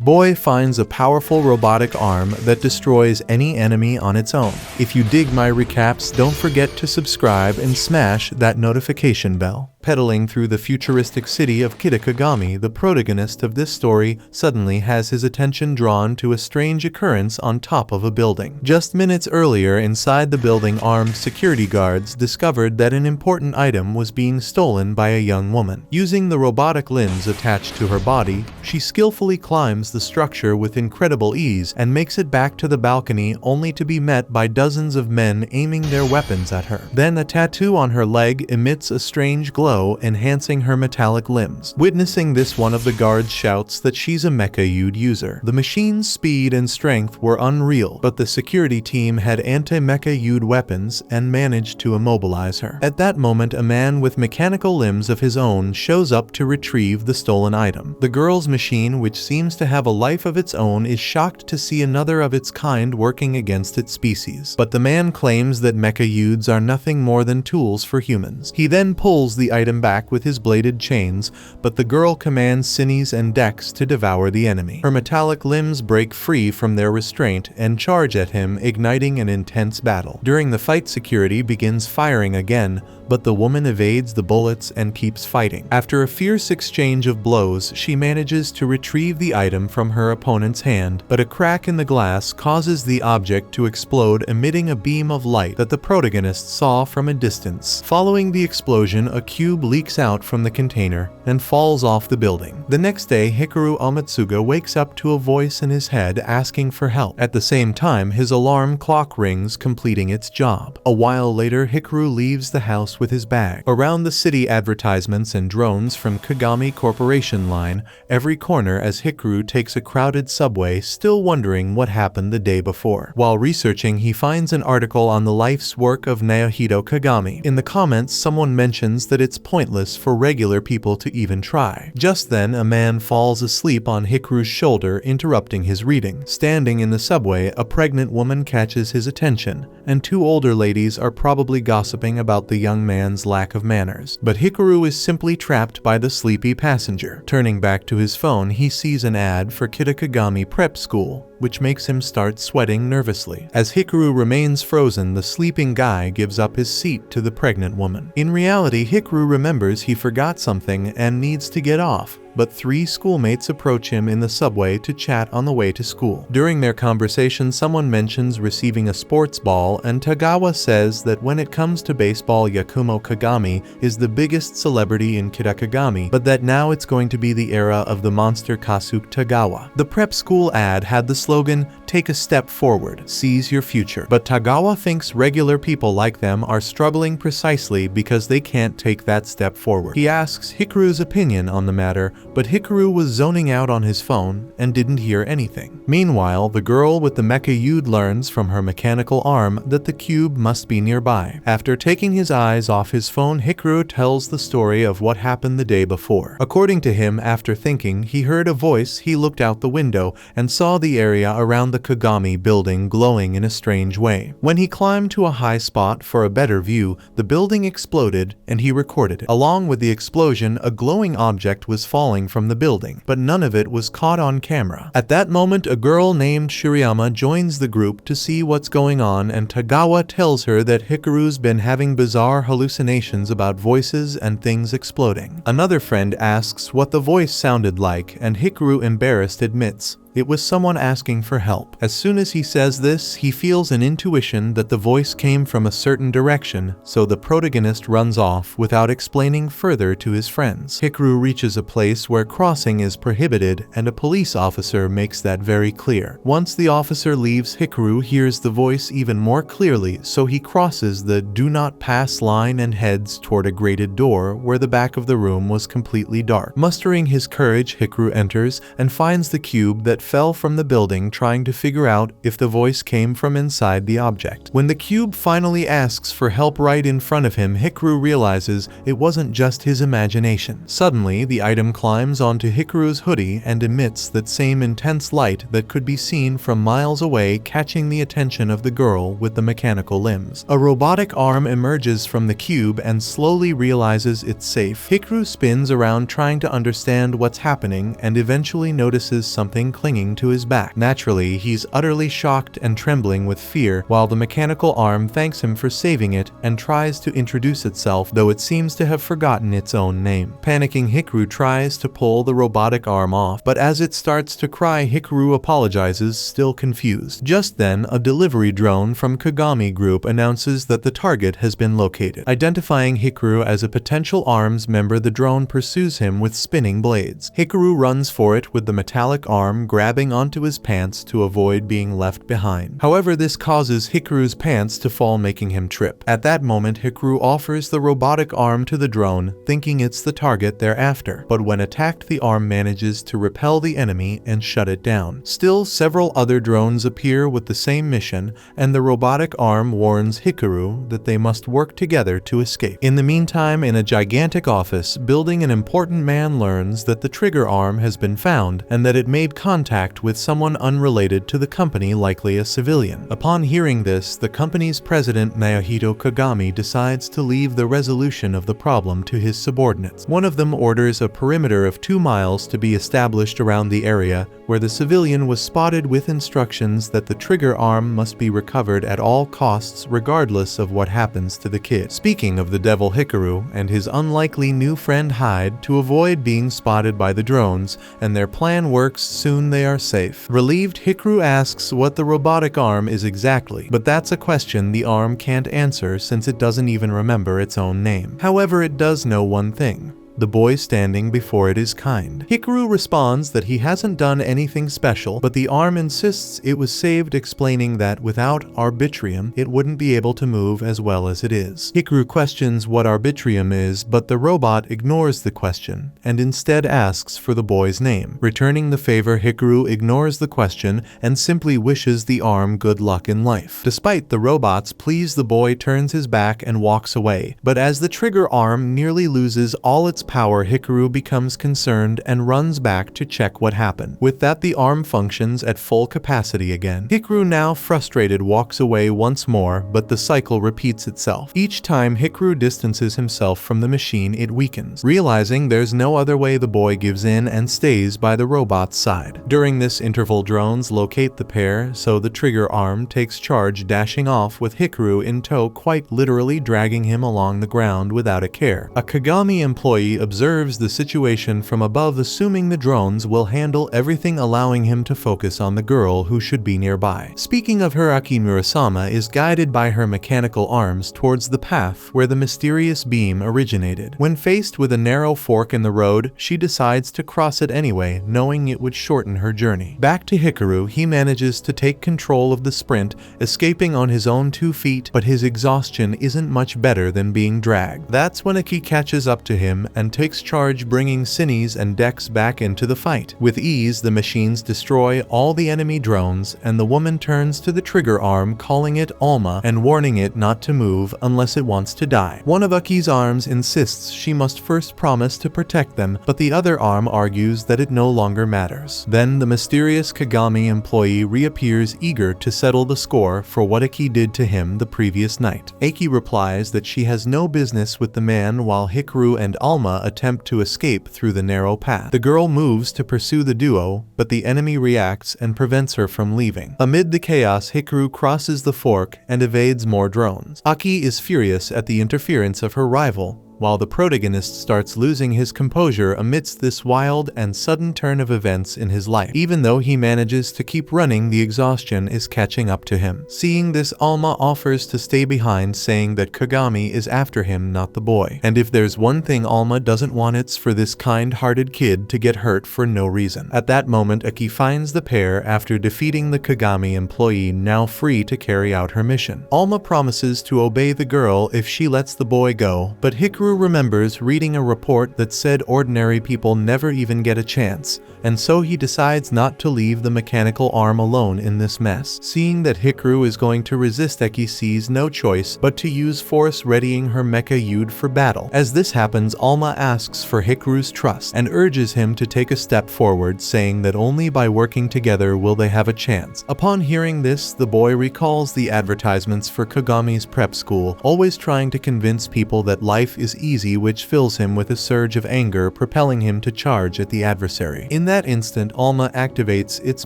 Boy finds a powerful robotic arm that destroys any enemy on its own. If you dig my recaps, don't forget to subscribe and smash that notification bell. Pedaling through the futuristic city of Kitakagami, the protagonist of this story suddenly has his attention drawn to a strange occurrence on top of a building. Just minutes earlier, inside the building, armed security guards discovered that an important item was being stolen by a young woman. Using the robotic limbs attached to her body, she skillfully climbs the structure with incredible ease and makes it back to the balcony, only to be met by dozens of men aiming their weapons at her. Then a tattoo on her leg emits a strange glow, enhancing her metallic limbs. Witnessing this, one of the guards shouts that she's a mecha-UD user. The machine's speed and strength were unreal, but the security team had anti-mecha-UD weapons and managed to immobilize her. At that moment, a man with mechanical limbs of his own shows up to retrieve the stolen item. The girl's machine, which seems to have a life of its own, is shocked to see another of its kind working against its species. But the man claims that mecha-UDs are nothing more than tools for humans. He then pulls the item back with his bladed chains, but the girl commands Sinis and Dex to devour the enemy. Her metallic limbs break free from their restraint and charge at him, igniting an intense battle. During the fight, security begins firing again, but the woman evades the bullets and keeps fighting. After a fierce exchange of blows, she manages to retrieve the item from her opponent's hand, but a crack in the glass causes the object to explode, emitting a beam of light that the protagonist saw from a distance. Following the explosion, a cube leaks out from the container and falls off the building. The next day, Hikaru Amatsuga wakes up to a voice in his head asking for help. At the same time, his alarm clock rings, completing its job. A while later, Hikaru leaves the house with his bag. Around the city, advertisements and drones from Kagami Corporation line every corner as Hikaru takes a crowded subway, still wondering what happened the day before. While researching, he finds an article on the life's work of Naohito Kagami. In the comments, someone mentions that it's pointless for regular people to even try. Just then, a man falls asleep on Hikaru's shoulder, interrupting his reading. Standing in the subway, a pregnant woman catches his attention, and two older ladies are probably gossiping about the young man's lack of manners. But Hikaru is simply trapped by the sleepy passenger. Turning back to his phone, he sees an ad for Kitakagami Prep School, which makes him start sweating nervously. As Hikaru remains frozen, the sleeping guy gives up his seat to the pregnant woman. In reality, Hikaru remembers he forgot something and needs to get off, but three schoolmates approach him in the subway to chat on the way to school. During their conversation, someone mentions receiving a sports ball, and Tagawa says that when it comes to baseball, Yakumo Kagami is the biggest celebrity in Kitakagami, but that now it's going to be the era of the monster Kasuke Tagawa. The prep school ad had the slogan, "Take a step forward, seize your future." But Tagawa thinks regular people like them are struggling precisely because they can't take that step forward. He asks Hikaru's opinion on the matter, but Hikaru was zoning out on his phone and didn't hear anything. Meanwhile, the girl with the mecha-UD learns from her mechanical arm that the cube must be nearby. After taking his eyes off his phone, Hikaru tells the story of what happened the day before. According to him, after thinking, he heard a voice. He looked out the window and saw the area around the Kagami building glowing in a strange way. When he climbed to a high spot for a better view, the building exploded and he recorded it. Along with the explosion, a glowing object was falling from the building, but none of it was caught on camera. At that moment, a girl named Shiriyama joins the group to see what's going on, and Tagawa tells her that Hikaru's been having bizarre hallucinations about voices and things exploding. Another friend asks what the voice sounded like, and Hikaru, embarrassed, admits it was someone asking for help. As soon as he says this, he feels an intuition that the voice came from a certain direction, so the protagonist runs off without explaining further to his friends. Hikaru reaches a place where crossing is prohibited, and a police officer makes that very clear. Once the officer leaves, Hikaru hears the voice even more clearly, so he crosses the "do not pass" line and heads toward a grated door where the back of the room was completely dark. Mustering his courage, Hikaru enters and finds the cube that fell from the building, trying to figure out if the voice came from inside the object. When the cube finally asks for help right in front of him, Hikaru realizes it wasn't just his imagination. Suddenly, the item climbs onto Hikaru's hoodie and emits that same intense light that could be seen from miles away, catching the attention of the girl with the mechanical limbs. A robotic arm emerges from the cube and slowly realizes it's safe. Hikaru spins around trying to understand what's happening and eventually notices something clinging clinging to his back. Naturally, he's utterly shocked and trembling with fear, while the mechanical arm thanks him for saving it and tries to introduce itself, though it seems to have forgotten its own name. Panicking, Hikaru tries to pull the robotic arm off, but as it starts to cry, Hikaru apologizes, still confused. Just then, a delivery drone from Kagami Group announces that the target has been located. Identifying Hikaru as a potential ARMS member, the drone pursues him with spinning blades. Hikaru runs for it with the metallic arm grabbing onto his pants to avoid being left behind. However, this causes Hikaru's pants to fall, making him trip. At that moment, Hikaru offers the robotic arm to the drone, thinking it's the target they're after. But when attacked, the arm manages to repel the enemy and shut it down. Still, several other drones appear with the same mission, and the robotic arm warns Hikaru that they must work together to escape. In the meantime, in a gigantic office building, an important man learns that the trigger arm has been found and that it made contact with someone unrelated to the company, likely a civilian. Upon hearing this, the company's president Naohito Kagami decides to leave the resolution of the problem to his subordinates. One of them orders a perimeter of 2 miles to be established around the area where the civilian was spotted, with instructions that the trigger arm must be recovered at all costs regardless of what happens to the kid. Speaking of the devil Hikaru and his unlikely new friend Hyde, to avoid being spotted by the drones, and their plan works, soon they are safe. Relieved, Hikaru asks what the robotic arm is exactly, but that's a question the arm can't answer since it doesn't even remember its own name. However, it does know one thing: the boy standing before it is kind. Hikaru responds that he hasn't done anything special, but the arm insists it was saved, explaining that without arbitrium, it wouldn't be able to move as well as it is. Hikaru questions what arbitrium is, but the robot ignores the question and instead asks for the boy's name. Returning the favor, Hikaru ignores the question and simply wishes the arm good luck in life. Despite the robot's pleas, the boy turns his back and walks away, but as the trigger arm nearly loses all its power, Hikaru becomes concerned and runs back to check what happened. With that, the arm functions at full capacity again. Hikaru, now frustrated, walks away once more, but the cycle repeats itself. Each time Hikaru distances himself from the machine, it weakens. Realizing there's no other way, the boy gives in and stays by the robot's side. During this interval, drones locate the pair, so the trigger arm takes charge, dashing off with Hikaru in tow, quite literally dragging him along the ground without a care. A Kagami employee observes the situation from above, assuming the drones will handle everything, allowing him to focus on the girl who should be nearby. Speaking of her, Aki Murasama is guided by her mechanical arms towards the path where the mysterious beam originated. When faced with a narrow fork in the road, she decides to cross it anyway, knowing it would shorten her journey. Back to Hikaru, he manages to take control of the sprint, escaping on his own 2 feet, but his exhaustion isn't much better than being dragged. That's when Aki catches up to him and takes charge, bringing Sinis and Dex back into the fight. With ease, the machines destroy all the enemy drones, and the woman turns to the trigger arm, calling it Alma and warning it not to move unless it wants to die. One of Aki's arms insists she must first promise to protect them, but the other arm argues that it no longer matters. Then the mysterious Kagami employee reappears, eager to settle the score for what Aki did to him the previous night. Aki replies that she has no business with the man, while Hikaru and Alma attempt to escape through the narrow path. The girl moves to pursue the duo, but the enemy reacts and prevents her from leaving. Amid the chaos, Hikaru crosses the fork and evades more drones. Aki is furious at the interference of her rival, while the protagonist starts losing his composure amidst this wild and sudden turn of events in his life. Even though he manages to keep running, the exhaustion is catching up to him. Seeing this, Alma offers to stay behind, saying that Kagami is after him, not the boy. And if there's one thing Alma doesn't want, it's for this kind-hearted kid to get hurt for no reason. At that moment, Aki finds the pair after defeating the Kagami employee, now free to carry out her mission. Alma promises to obey the girl if she lets the boy go, but Hikaru remembers reading a report that said ordinary people never even get a chance, and so he decides not to leave the mechanical arm alone in this mess. Seeing that Hikaru is going to resist, Aki sees no choice but to use force, readying her mecha Yude for battle. As this happens, Alma asks for Hikaru's trust and urges him to take a step forward, saying that only by working together will they have a chance. Upon hearing this, the boy recalls the advertisements for Kagami's prep school, always trying to convince people that life is comes easy, which fills him with a surge of anger, propelling him to charge at the adversary. In that instant, Alma activates its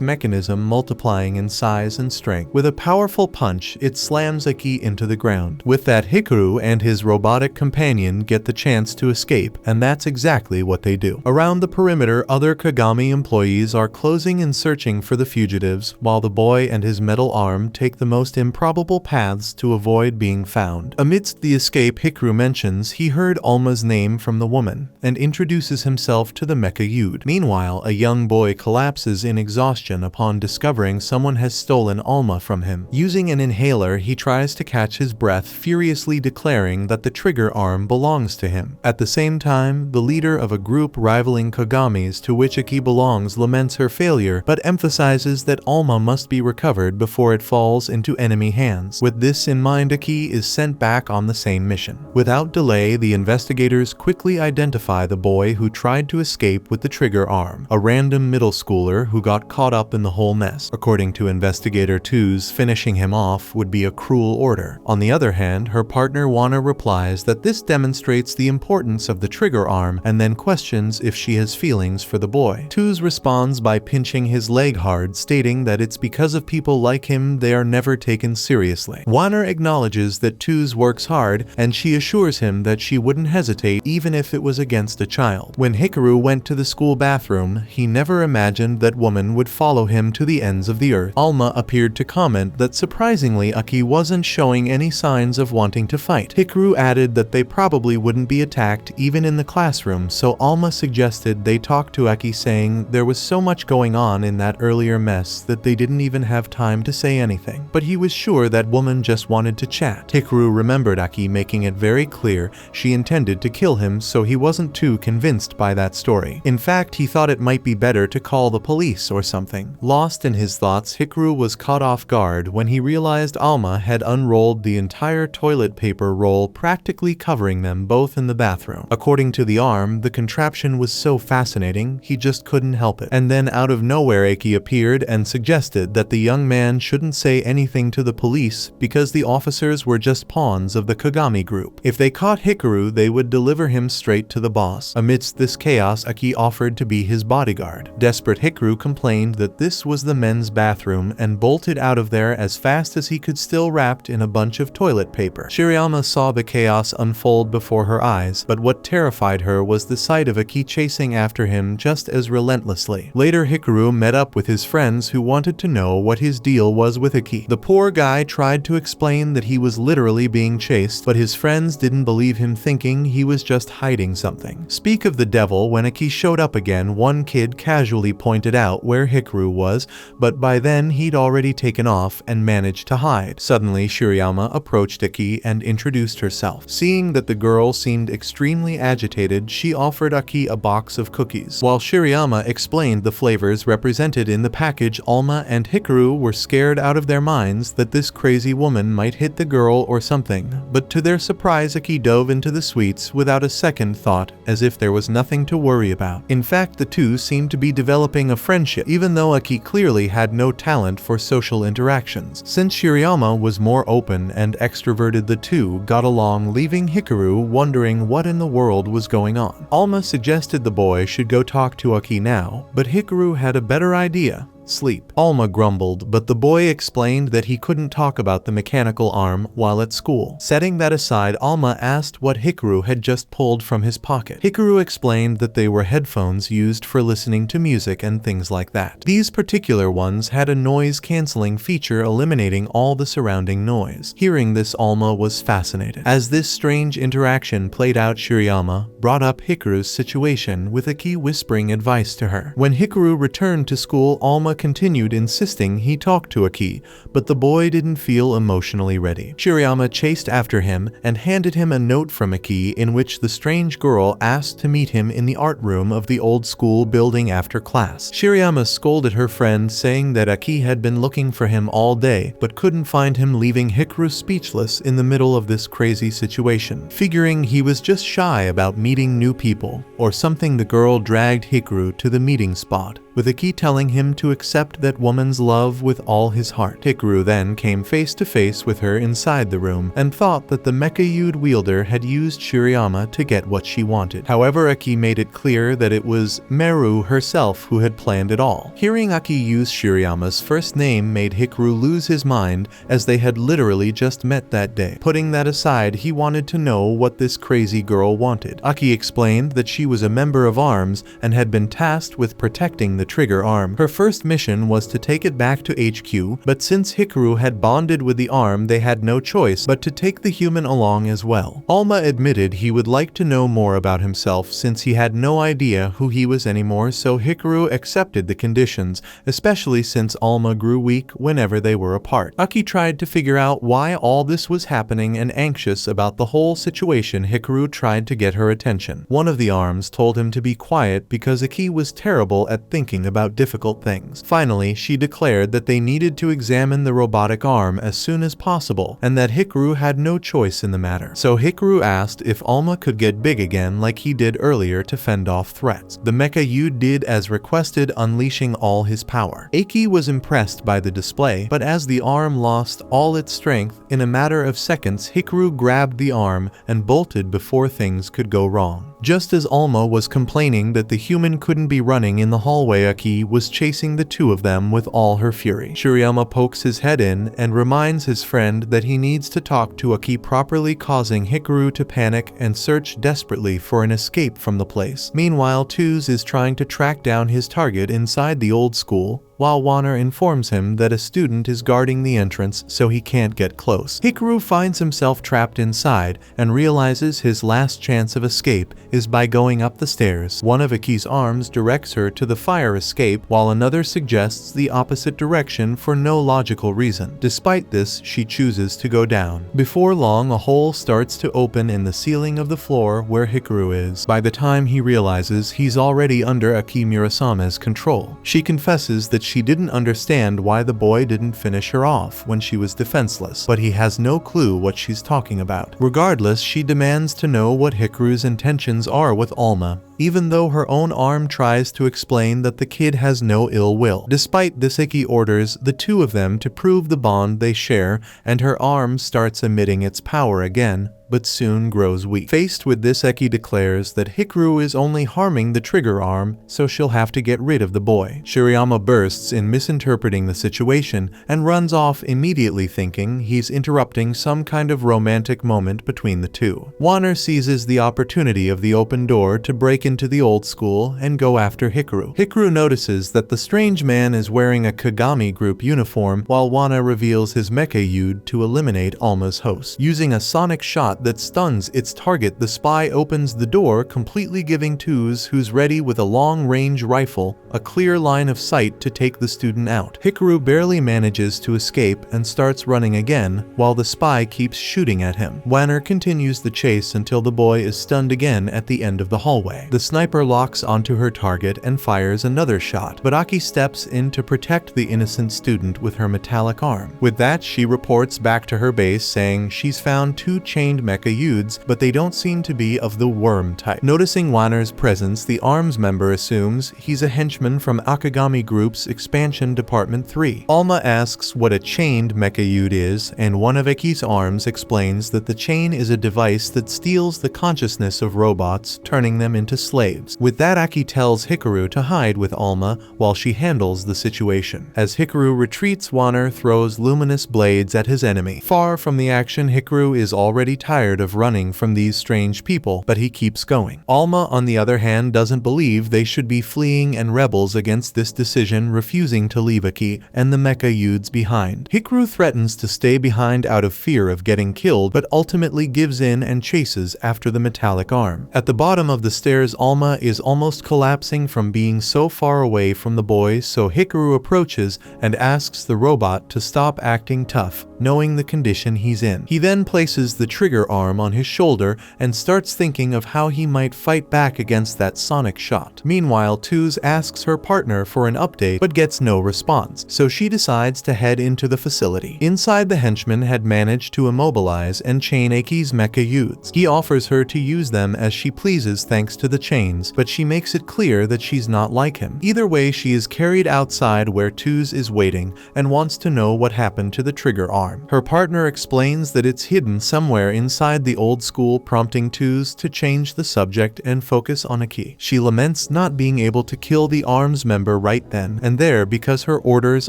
mechanism, multiplying in size and strength. With a powerful punch, it slams Aki into the ground. With that, Hikaru and his robotic companion get the chance to escape, and that's exactly what they do. Around the perimeter, other Kagami employees are closing and searching for the fugitives, while the boy and his metal arm take the most improbable paths to avoid being found. Amidst the escape, Hikaru mentions he heard Alma's name from the woman, and introduces himself to the mecha youth. Meanwhile, a young boy collapses in exhaustion upon discovering someone has stolen Alma from him. Using an inhaler, he tries to catch his breath, furiously declaring that the trigger arm belongs to him. At the same time, the leader of a group rivaling Kagamis to which Aki belongs laments her failure, but emphasizes that Alma must be recovered before it falls into enemy hands. With this in mind, Aki is sent back on the same mission. Without delay, the investigators quickly identify the boy who tried to escape with the trigger arm, a random middle schooler who got caught up in the whole mess. According to Investigator 2's, finishing him off would be a cruel order. On the other hand, her partner Wana replies that this demonstrates the importance of the trigger arm, and then questions if she has feelings for the boy. 2's responds by pinching his leg hard, stating that it's because of people like him they are never taken seriously. Wana acknowledges that 2's works hard, and she assures him that she wouldn't hesitate even if it was against a child. When Hikaru went to the school bathroom, he never imagined that woman would follow him to the ends of the earth. Alma appeared to comment that surprisingly Aki wasn't showing any signs of wanting to fight. Hikaru added that they probably wouldn't be attacked even in the classroom, so Alma suggested they talk to Aki, saying there was so much going on in that earlier mess that they didn't even have time to say anything. But he was sure that woman just wanted to chat. Hikaru remembered Aki making it very clear she intended to kill him, so he wasn't too convinced by that story. In fact, he thought it might be better to call the police or something. Lost in his thoughts, Hikaru was caught off guard when he realized Alma had unrolled the entire toilet paper roll, practically covering them both in the bathroom. According to the arm, the contraption was so fascinating, he just couldn't help it. And then out of nowhere, Aki appeared and suggested that the young man shouldn't say anything to the police because the officers were just pawns of the Kagami group. If they caught Hikaru, they would deliver him straight to the boss. Amidst this chaos, Aki offered to be his bodyguard. Desperate, Hikaru complained that this was the men's bathroom and bolted out of there as fast as he could, still wrapped in a bunch of toilet paper. Shirayama saw the chaos unfold before her eyes, but what terrified her was the sight of Aki chasing after him just as relentlessly. Later, Hikaru met up with his friends who wanted to know what his deal was with Aki. The poor guy tried to explain that he was literally being chased, but his friends didn't believe him, thinking he was just hiding something. Speak of the devil, when Aki showed up again, one kid casually pointed out where Hikaru was, but by then he'd already taken off and managed to hide. Suddenly, Shirayama approached Aki and introduced herself. Seeing that the girl seemed extremely agitated, she offered Aki a box of cookies. While Shirayama explained the flavors represented in the package, Alma and Hikaru were scared out of their minds that this crazy woman might hit the girl or something, but to their surprise, Aki dove into the sweets without a second thought, as if there was nothing to worry about. In fact, the two seemed to be developing a friendship, even though Aki clearly had no talent for social interactions. Since Shirayama was more open and extroverted, the two got along, leaving Hikaru wondering what in the world was going on. Alma suggested the boy should go talk to Aki now, but Hikaru had a better idea: sleep. Alma grumbled, but the boy explained that he couldn't talk about the mechanical arm while at school. Setting that aside, Alma asked what Hikaru had just pulled from his pocket. Hikaru explained that they were headphones used for listening to music and things like that. These particular ones had a noise-canceling feature, eliminating all the surrounding noise. Hearing this, Alma was fascinated. As this strange interaction played out, Shirayama brought up Hikaru's situation, with Aki whispering advice to her. When Hikaru returned to school, Alma continued insisting he talk to Aki, but the boy didn't feel emotionally ready. Shirayama chased after him and handed him a note from Aki in which the strange girl asked to meet him in the art room of the old school building after class. Shirayama scolded her friend, saying that Aki had been looking for him all day but couldn't find him, leaving Hikaru speechless in the middle of this crazy situation. Figuring he was just shy about meeting new people or something, the girl dragged Hikaru to the meeting spot. with Aki telling him to accept that woman's love with all his heart. Hikaru then came face to face with her inside the room and thought that the mecha-yude wielder had used Shirayama to get what she wanted. However, Aki made it clear that it was Meru herself who had planned it all. Hearing Aki use Shirayama's first name made Hikaru lose his mind, as they had literally just met that day. Putting that aside, he wanted to know what this crazy girl wanted. Aki explained that she was a member of ARMS and had been tasked with protecting the trigger arm. Her first mission was to take it back to HQ, but since Hikaru had bonded with the arm, they had no choice but to take the human along as well. Alma admitted he would like to know more about himself since he had no idea who he was anymore, so Hikaru accepted the conditions, especially since Alma grew weak whenever they were apart. Aki tried to figure out why all this was happening, and anxious about the whole situation, Hikaru tried to get her attention. One of the arms told him to be quiet because Aki was terrible at thinking about difficult things. Finally, she declared that they needed to examine the robotic arm as soon as possible, and that Hikaru had no choice in the matter. So Hikaru asked if Alma could get big again like he did earlier to fend off threats. The mecha-yude did as requested, unleashing all his power. Aki was impressed by the display, but as the arm lost all its strength, in a matter of seconds Hikaru grabbed the arm and bolted before things could go wrong. Just as Alma was complaining that the human couldn't be running in the hallway, Aki was chasing the two of them with all her fury. Shirayama pokes his head in and reminds his friend that he needs to talk to Aki properly, causing Hikaru to panic and search desperately for an escape from the place. Meanwhile, Tuz is trying to track down his target inside the old school, while Warner informs him that a student is guarding the entrance so he can't get close. Hikaru finds himself trapped inside and realizes his last chance of escape is by going up the stairs. One of Aki's arms directs her to the fire escape, while another suggests the opposite direction for no logical reason. Despite this, she chooses to go down. Before long, a hole starts to open in the ceiling of the floor where Hikaru is. By the time he realizes, he's already under Aki Murasama's control. She confesses that she didn't understand why the boy didn't finish her off when she was defenseless, but he has no clue what she's talking about. Regardless, she demands to know what Hikaru's intentions are with Alma, even though her own arm tries to explain that the kid has no ill will. Despite this, Aki orders the two of them to prove the bond they share, and her arm starts emitting its power again, but soon grows weak. Faced with this, Aki declares that Hikaru is only harming the trigger arm, so she'll have to get rid of the boy. Shirayama bursts in, misinterpreting the situation, and runs off immediately, thinking he's interrupting some kind of romantic moment between the two. Warner seizes the opportunity of the open door to break into the old school and go after Hikaru. Hikaru notices that the strange man is wearing a Kagami group uniform, while Warner reveals his mecha-yude to eliminate Alma's host. Using a sonic shot that stuns its target, the spy opens the door, completely giving Tuz, who's ready with a long-range rifle, a clear line of sight to take the student out. Hikaru barely manages to escape and starts running again, while the spy keeps shooting at him. Warner continues the chase until the boy is stunned again at the end of the hallway. The sniper locks onto her target and fires another shot, but Aki steps in to protect the innocent student with her metallic arm. With that, she reports back to her base, saying she's found two chained mecha-yudes, but they don't seem to be of the worm type. Noticing Warner's presence, the ARMS member assumes he's a henchman from Akagami Group's Expansion Department 3. Alma asks what a chained mecha-yude is, and one of Aki's arms explains that the chain is a device that steals the consciousness of robots, turning them into slaves. With that, Aki tells Hikaru to hide with Alma while she handles the situation. As Hikaru retreats, Warner throws luminous blades at his enemy. Far from the action, Hikaru is already tired of running from these strange people, but he keeps going. Alma, on the other hand, doesn't believe they should be fleeing and rebels against this decision, refusing to leave Aki and the mecha-yudes behind. Hikaru threatens to stay behind out of fear of getting killed, but ultimately gives in and chases after the metallic arm. At the bottom of the stairs, Alma is almost collapsing from being so far away from the boy, so Hikaru approaches and asks the robot to stop acting tough, knowing the condition he's in. He then places the trigger arm on his shoulder and starts thinking of how he might fight back against that sonic shot. Meanwhile, Tuz asks her partner for an update but gets no response, so she decides to head into the facility. Inside, the henchman had managed to immobilize and chain Aki's mecha youths. He offers her to use them as she pleases thanks to the chains, but she makes it clear that she's not like him. Either way, she is carried outside where Tuz is waiting and wants to know what happened to the trigger arm. Her partner explains that it's hidden somewhere inside the old school, prompting Tuz to change the subject and focus on Aki. She laments not being able to kill the arms member right then and there because her orders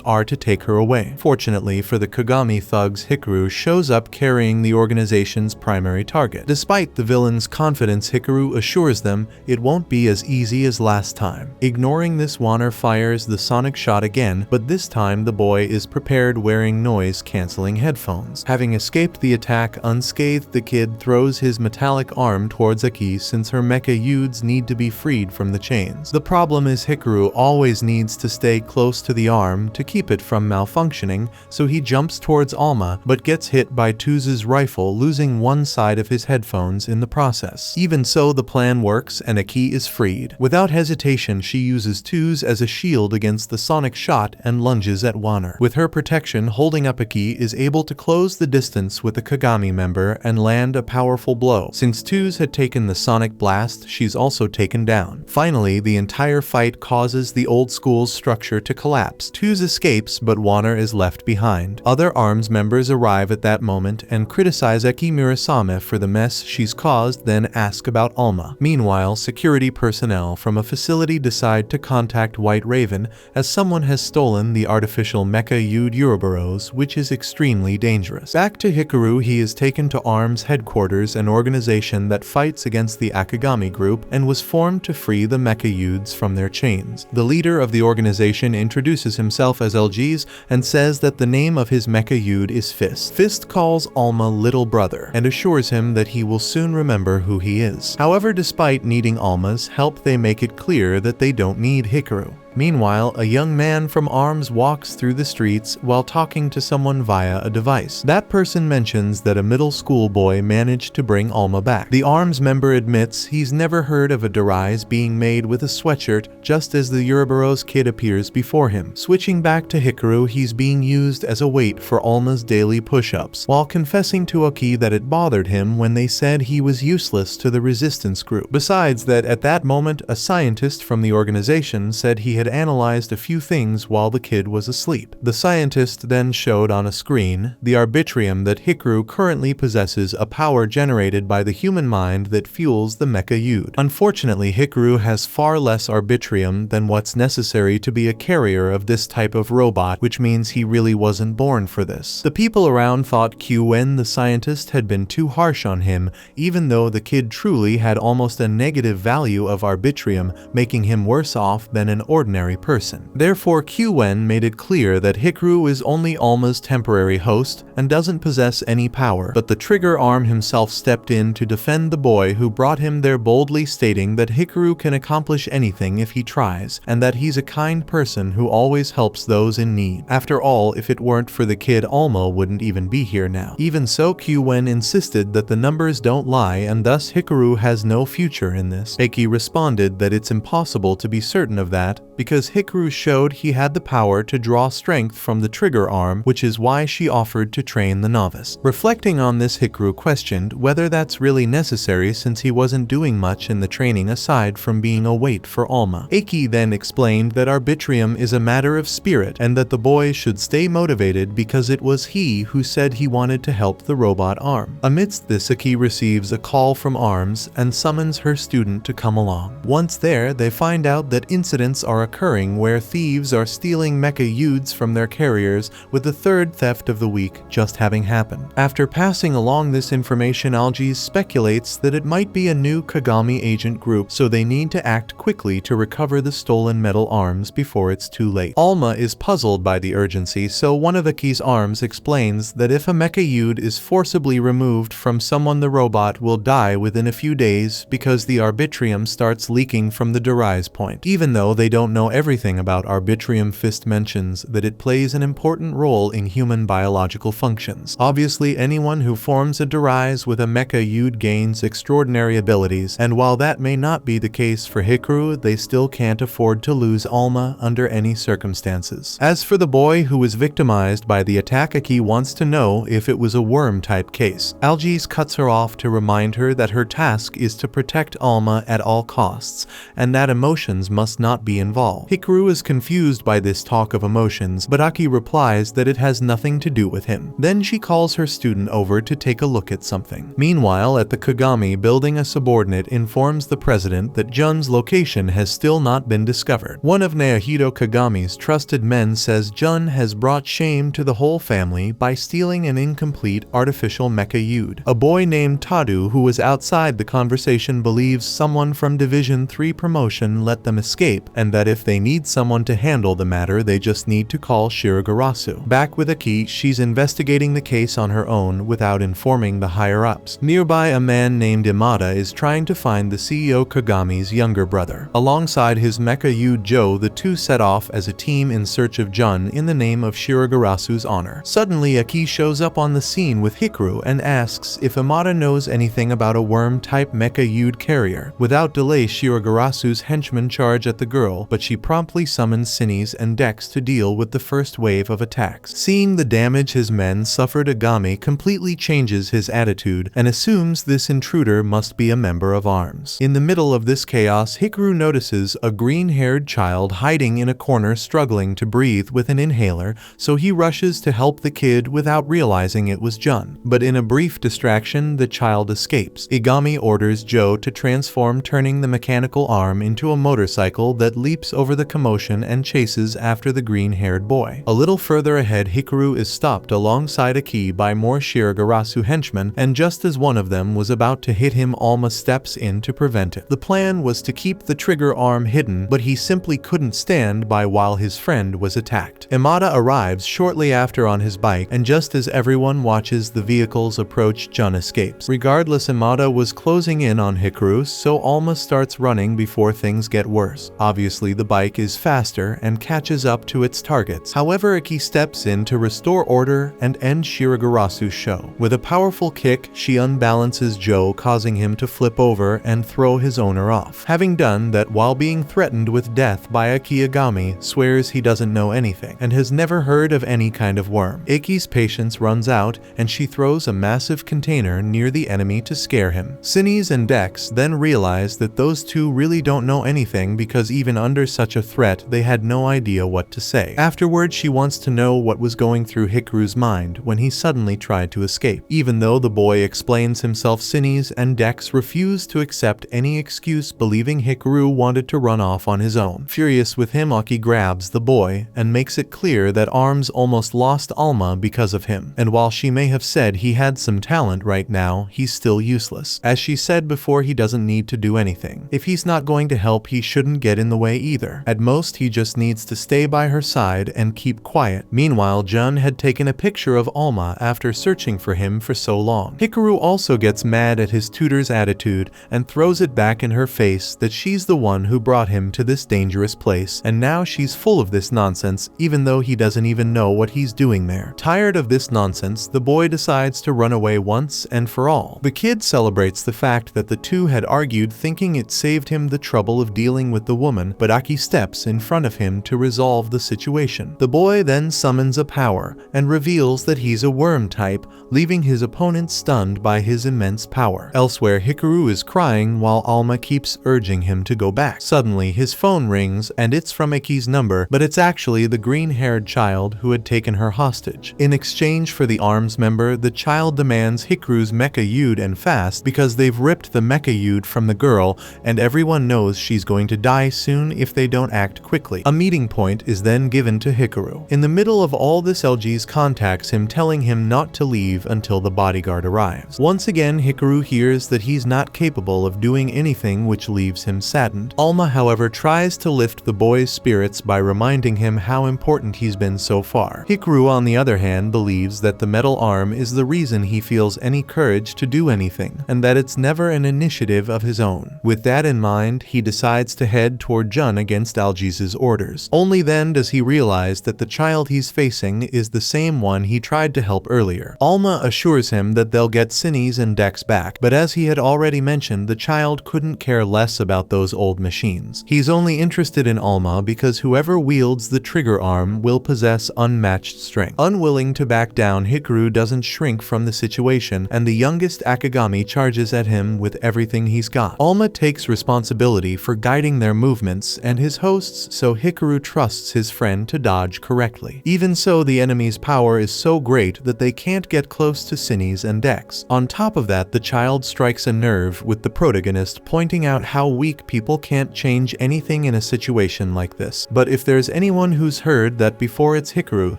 are to take her away. Fortunately for the Kagami thugs, Hikaru shows up carrying the organization's primary target. Despite the villain's confidence, Hikaru assures them it won't be as easy as last time. Ignoring this, Warner fires the sonic shot again, but this time the boy is prepared wearing noise-canceling headphones. Having escaped the attack unscathed, the kid throws his metallic arm towards Aki since her mecha youths need to be freed from the chains. The problem is Hikaru always needs to stay close to the arm to keep it from malfunctioning, so he jumps towards Alma but gets hit by Tuz's rifle, losing one side of his headphones in the process. Even so, the plan works and Aki is freed. Without hesitation, she uses Tuz as a shield against the sonic shot and lunges at Warner. With her protection holding up, Aki is able to close the distance with the Kagami member and land a powerful blow. Since Tuz had taken the sonic blast, she's also taken down. Finally, the entire fight causes the old school's structure to collapse. Tuz escapes, but Warner is left behind. Other arms members arrive at that moment and criticize Aki Murasame for the mess she's caused, then ask about Alma. Meanwhile, security personnel from a facility decide to contact White Raven as someone has stolen the artificial mecha Yude Uroboros, which is extremely dangerous. Back to Hikaru, he is taken to ARMS headquarters, an organization that fights against the Akagami group and was formed to free the mecha Yudes from their chains. The leader of the organization introduces himself as LGs and says that the name of his mecha Yude is Fist. Fist calls Alma little brother and assures him that he will soon remember who he is. However, despite needing Alma's help, they make it clear that they don't need Hikaru. Meanwhile, a young man from ARMS walks through the streets while talking to someone via a device. That person mentions that a middle school boy managed to bring Alma back. The ARMS member admits he's never heard of a derise being made with a sweatshirt, just as the Uroboros kid appears before him. Switching back to Hikaru, he's being used as a weight for Alma's daily push-ups, while confessing to Aki that it bothered him when they said he was useless to the resistance group. Besides that, at that moment, a scientist from the organization said he had analyzed a few things while the kid was asleep. The scientist then showed on a screen the arbitrium that Hikaru currently possesses, a power generated by the human mind that fuels the mecha Yude. Unfortunately, Hikaru has far less arbitrium than what's necessary to be a carrier of this type of robot, which means he really wasn't born for this. The people around thought Qwen, the scientist, had been too harsh on him, even though the kid truly had almost a negative value of arbitrium, making him worse off than an ordinary person. Therefore, Qwen made it clear that Hikaru is only Alma's temporary host and doesn't possess any power, but the trigger arm himself stepped in to defend the boy who brought him there, boldly stating that Hikaru can accomplish anything if he tries, and that he's a kind person who always helps those in need. After all, if it weren't for the kid, Alma wouldn't even be here now. Even so, Qwen insisted that the numbers don't lie, and thus Hikaru has no future in this. Aki responded that it's impossible to be certain of that, because Hikaru showed he had the power to draw strength from the trigger arm, which is why she offered to train the novice. Reflecting on this, Hikaru questioned whether that's really necessary since he wasn't doing much in the training aside from being a weight for Alma. Aki then explained that arbitrium is a matter of spirit and that the boy should stay motivated because it was he who said he wanted to help the robot arm. Amidst this, Aki receives a call from ARMS and summons her student to come along. Once there, they find out that incidents are occurring where thieves are stealing mecha Yudes from their carriers, with the third theft of the week just having happened. After passing along this information, Algies speculates that it might be a new Kagami agent group, so they need to act quickly to recover the stolen metal arms before it's too late. Alma is puzzled by the urgency, so one of Aki's arms explains that if a mecha Yude is forcibly removed from someone, the robot will die within a few days because the arbitrium starts leaking from the derise point. Even though they don't know know everything about Arbitrium Fist mentions that it plays an important role in human biological functions. Obviously, anyone who forms a derise with a mecha Yude gains extraordinary abilities, and while that may not be the case for Hikaru, they still can't afford to lose Alma under any circumstances. As for the boy who was victimized by the attack, Aki wants to know if it was a worm-type case. Algiz cuts her off to remind her that her task is to protect Alma at all costs, and that emotions must not be involved. Hikaru is confused by this talk of emotions, but Aki replies that it has nothing to do with him. Then she calls her student over to take a look at something. Meanwhile, at the Kagami building, a subordinate informs the president that Jun's location has still not been discovered. One of Naohito Kagami's trusted men says Jun has brought shame to the whole family by stealing an incomplete artificial mecha Yude. A boy named Tadu, who was outside the conversation, believes someone from Division 3 promotion let them escape, and that if they need someone to handle the matter, they just need to call Shirogarasu. Back with Aki, she's investigating the case on her own without informing the higher-ups. Nearby, a man named Imada is trying to find the CEO Kagami's younger brother. Alongside his mecha Yude Joe, the two set off as a team in search of Jun in the name of Shiragarasu's honor. Suddenly, Aki shows up on the scene with Hikaru and asks if Imada knows anything about a worm-type mecha Yude carrier. Without delay, Shiragarasu's henchmen charge at the girl, but she promptly summons Sinis and Dex to deal with the first wave of attacks. Seeing the damage his men suffered, Agami completely changes his attitude and assumes this intruder must be a member of ARMS. In the middle of this chaos, Hikaru notices a green-haired child hiding in a corner struggling to breathe with an inhaler, so he rushes to help the kid without realizing it was Jun. But in a brief distraction, the child escapes. Igami orders Joe to transform, turning the mechanical arm into a motorcycle that leaps over the commotion and chases after the green-haired boy. A little further ahead, Hikaru is stopped alongside Aki by more Shirogarasu henchmen, and just as one of them was about to hit him, Alma steps in to prevent it. The plan was to keep the trigger arm hidden, but he simply couldn't stand by while his friend was attacked. Imada arrives shortly after on his bike, and just as everyone watches the vehicles approach, Jun escapes. Regardless, Imada was closing in on Hikaru, so Alma starts running before things get worse. Obviously, the bike is faster and catches up to its targets. However, Aki steps in to restore order and end Shiragarasu's show. With a powerful kick, she unbalances Joe, causing him to flip over and throw his owner off. Having done that while being threatened with death by Aki, Agami swears he doesn't know anything and has never heard of any kind of worm. Aki's patience runs out and she throws a massive container near the enemy to scare him. Sinis and Dex then realize that those two really don't know anything because even under such a threat, they had no idea what to say. Afterward, she wants to know what was going through Hikaru's mind when he suddenly tried to escape. Even though the boy explains himself, Sinis and Dex refuse to accept any excuse, believing Hikaru wanted to run off on his own. Furious with him, Aki grabs the boy and makes it clear that ARMS almost lost Alma because of him, and while she may have said he had some talent, right now he's still useless. As she said before, he doesn't need to do anything. If he's not going to help, he shouldn't get in the way either. At most, he just needs to stay by her side and keep quiet. Meanwhile, Jun had taken a picture of Alma after searching for him for so long. Hikaru also gets mad at his tutor's attitude and throws it back in her face that she's the one who brought him to this dangerous place, and now she's full of this nonsense even though he doesn't even know what he's doing there. Tired of this nonsense, the boy decides to run away once and for all. The kid celebrates the fact that the two had argued, thinking it saved him the trouble of dealing with the woman, but Aki steps in front of him to resolve the situation. The boy then summons a power and reveals that he's a worm type, leaving his opponent stunned by his immense power. Elsewhere, Hikaru is crying while Alma keeps urging him to go back. Suddenly, his phone rings and it's from Aki's number, but it's actually the green-haired child who had taken her hostage. In exchange for the ARMS member, the child demands Hikaru's mecha Yude and fast because they've ripped the mecha Yude from the girl and everyone knows she's going to die soon if they don't act quickly. A meeting point is then given to Hikaru. In the middle of all this, LG's contacts him, telling him not to leave until the bodyguard arrives. Once again, Hikaru hears that he's not capable of doing anything, which leaves him saddened. Alma, however, tries to lift the boy's spirits by reminding him how important he's been so far. Hikaru, on the other hand, believes that the metal arm is the reason he feels any courage to do anything, and that it's never an initiative of his own. With that in mind, he decides to head toward Jun again. against Algi's orders. Only then does he realize that the child he's facing is the same one he tried to help earlier. Alma assures him that they'll get Cinnies and Dex back, but as he had already mentioned, the child couldn't care less about those old machines. He's only interested in Alma because whoever wields the trigger arm will possess unmatched strength. Unwilling to back down, Hikaru doesn't shrink from the situation, and the youngest Akagami charges at him with everything he's got. Alma takes responsibility for guiding their movements and his hosts, so Hikaru trusts his friend to dodge correctly. Even so, the enemy's power is so great that they can't get close to Cinnies and Dex. On top of that, the child strikes a nerve with the protagonist, pointing out how weak people can't change anything in a situation like this. But if there's anyone who's heard that before, it's Hikaru,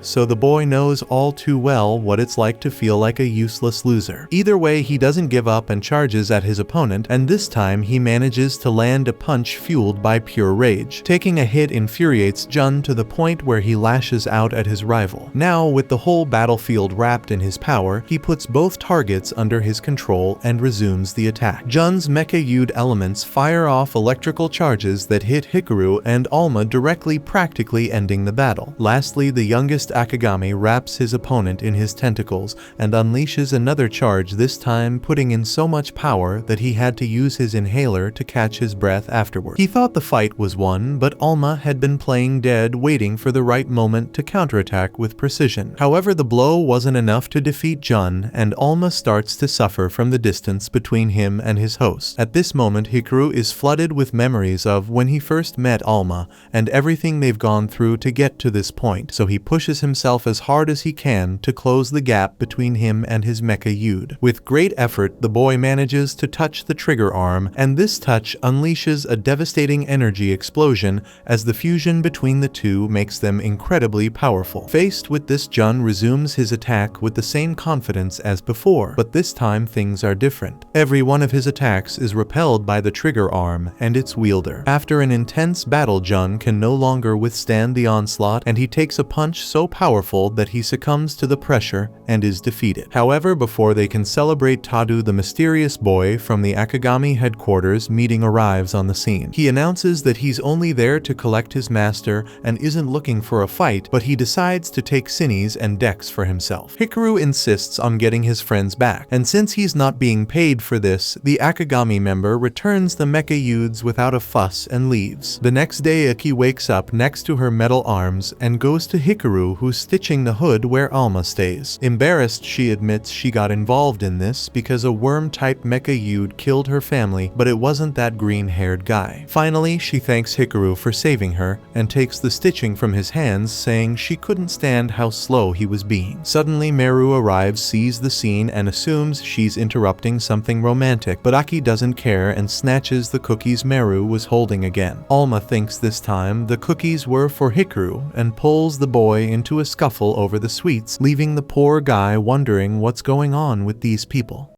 so the boy knows all too well what it's like to feel like a useless loser. Either way, he doesn't give up and charges at his opponent, and this time he manages to land a punch fueled by pure rage. Taking a hit infuriates Jun to the point where he lashes out at his rival. Now, with the whole battlefield wrapped in his power, he puts both targets under his control and resumes the attack. Jun's mecha-Yude elements fire off electrical charges that hit Hikaru and Alma directly, practically ending the battle. Lastly, the youngest Akagami wraps his opponent in his tentacles and unleashes another charge, this time putting in so much power that he had to use his inhaler to catch his breath afterward. He thought the fight was won, but Alma had been playing dead, waiting for the right moment to counterattack with precision. However, the blow wasn't enough to defeat Jun, and Alma starts to suffer from the distance between him and his host. At this moment, Hikaru is flooded with memories of when he first met Alma and everything they've gone through to get to this point, so he pushes himself as hard as he can to close the gap between him and his mecha-Yude. With great effort, the boy manages to touch the trigger arm, and this touch unleashes a devastating energy explosion as the fusion between the two makes them incredibly powerful. Faced with this, Jun resumes his attack with the same confidence as before, but this time things are different. Every one of his attacks is repelled by the trigger arm and its wielder. After an intense battle, Jun can no longer withstand the onslaught, and he takes a punch so powerful that he succumbs to the pressure and is defeated. However, before they can celebrate, Tadu, the mysterious boy from the Akagami headquarters meeting, arrives on the scene. He announces that he's only there to collect his master and isn't looking for a fight, but he decides to take Cinnies and Dex for himself. Hikaru insists on getting his friends back, and since he's not being paid for this, the Akagami member returns the mecha-Yudes without a fuss and leaves. The next day, Aki wakes up next to her metal arms and goes to Hikaru, who's stitching the hood where Alma stays. Embarrassed, she admits she got involved in this because a worm-type mecha-Yude killed her family, but it wasn't that green-haired guy. Finally, she thanks Hikaru for saving her and takes the stitching from his hands, saying she couldn't stand how slow he was being. Suddenly, Meru arrives, sees the scene, and assumes she's interrupting something romantic, but Aki doesn't care and snatches the cookies Meru was holding again. Alma thinks this time the cookies were for Hikaru and pulls the boy into a scuffle over the sweets, leaving the poor guy wondering what's going on with these people.